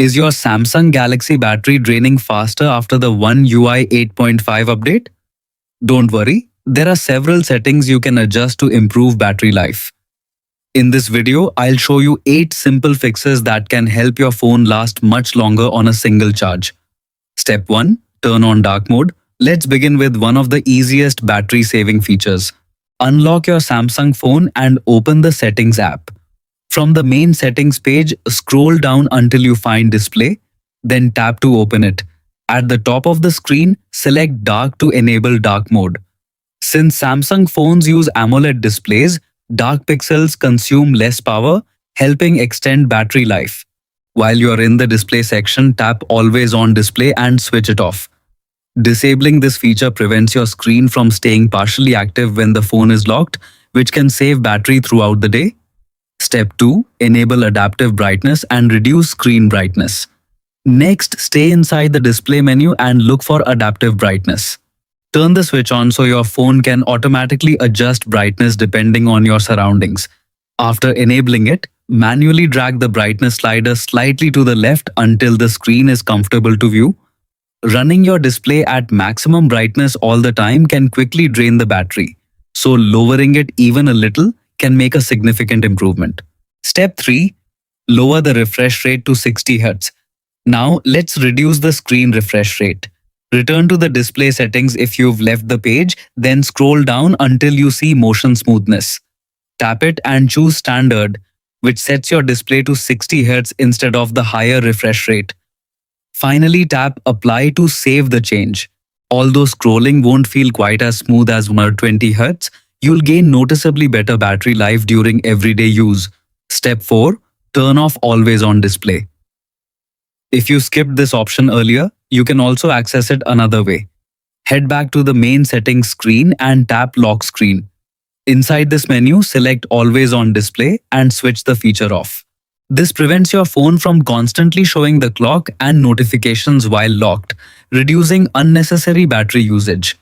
Is your Samsung Galaxy battery draining faster after the One UI 8.5 update? Don't worry, there are several settings you can adjust to improve battery life. In this video, I'll show you 8 simple fixes that can help your phone last much longer on a single charge. Step 1. Turn on dark mode. Let's begin with one of the easiest battery saving features. Unlock your Samsung phone and open the Settings app. From the main settings page, scroll down until you find Display, then tap to open it. At the top of the screen, select Dark to enable dark mode. Since Samsung phones use AMOLED displays, dark pixels consume less power, helping extend battery life. While you are in the display section, tap Always On Display and switch it off. Disabling this feature prevents your screen from staying partially active when the phone is locked, which can save battery throughout the day. Step 2. Enable adaptive brightness and reduce screen brightness. Next, stay inside the display menu and look for adaptive brightness. Turn the switch on so your phone can automatically adjust brightness depending on your surroundings. After enabling it, manually drag the brightness slider slightly to the left until the screen is comfortable to view. Running your display at maximum brightness all the time can quickly drain the battery, so lowering it even a little can make a significant improvement. Step 3. Lower the refresh rate to 60 Hz. Now, let's reduce the screen refresh rate. Return to the display settings if you've left the page, then scroll down until you see Motion Smoothness. Tap it and choose Standard, which sets your display to 60 Hz instead of the higher refresh rate. Finally, tap Apply to save the change. Although scrolling won't feel quite as smooth as 120 Hz, you'll gain noticeably better battery life during everyday use. Step 4. Turn off Always On Display. If you skipped this option earlier, you can also access it another way. Head back to the main settings screen and tap Lock Screen. Inside this menu, select Always On Display and switch the feature off. This prevents your phone from constantly showing the clock and notifications while locked, reducing unnecessary battery usage.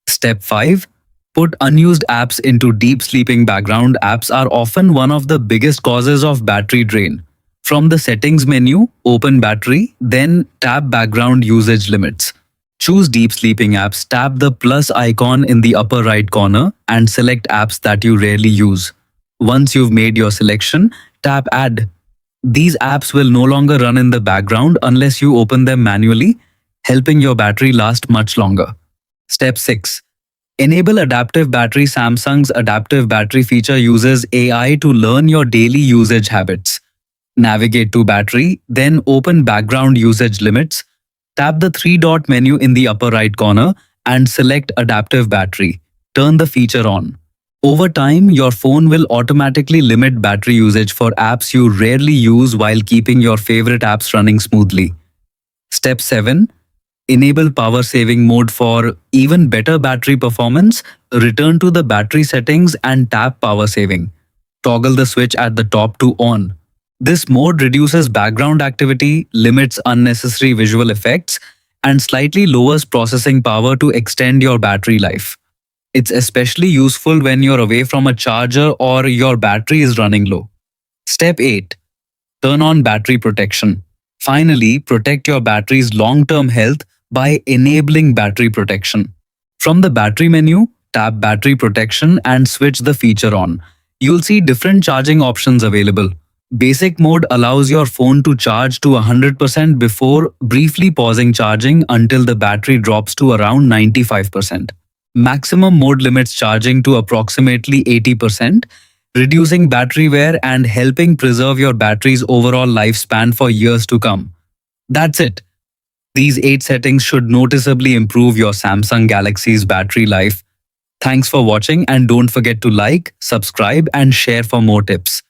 Step 5. Put unused apps into deep sleeping background. Apps are often one of the biggest causes of battery drain. From the settings menu, open battery, then tap background usage limits. Choose deep sleeping apps, tap the plus icon in the upper right corner and select apps that you rarely use. Once you've made your selection, tap Add. These apps will no longer run in the background unless you open them manually, helping your battery last much longer. Step 6. Enable adaptive battery. Samsung's adaptive battery feature uses AI to learn your daily usage habits. Navigate to Battery, then open Background Usage Limits. Tap the 3-dot menu in the upper right corner and select Adaptive Battery. Turn the feature on. Over time, your phone will automatically limit battery usage for apps you rarely use while keeping your favorite apps running smoothly. Step 7. Enable Power Saving Mode. For even better battery performance, return to the battery settings and tap Power Saving. Toggle the switch at the top to on. This mode reduces background activity, limits unnecessary visual effects, and slightly lowers processing power to extend your battery life. It's especially useful when you're away from a charger or your battery is running low. Step 8. Turn on battery protection. Finally, protect your battery's long-term health by enabling battery protection. From the battery menu, tap Battery Protection and switch the feature on. You'll see different charging options available. Basic mode allows your phone to charge to 100% before briefly pausing charging until the battery drops to around 95%. Maximum mode limits charging to approximately 80%, reducing battery wear and helping preserve your battery's overall lifespan for years to come. That's it. These 8 settings should noticeably improve your Samsung Galaxy's battery life. Thanks for watching and don't forget to like, subscribe and share for more tips.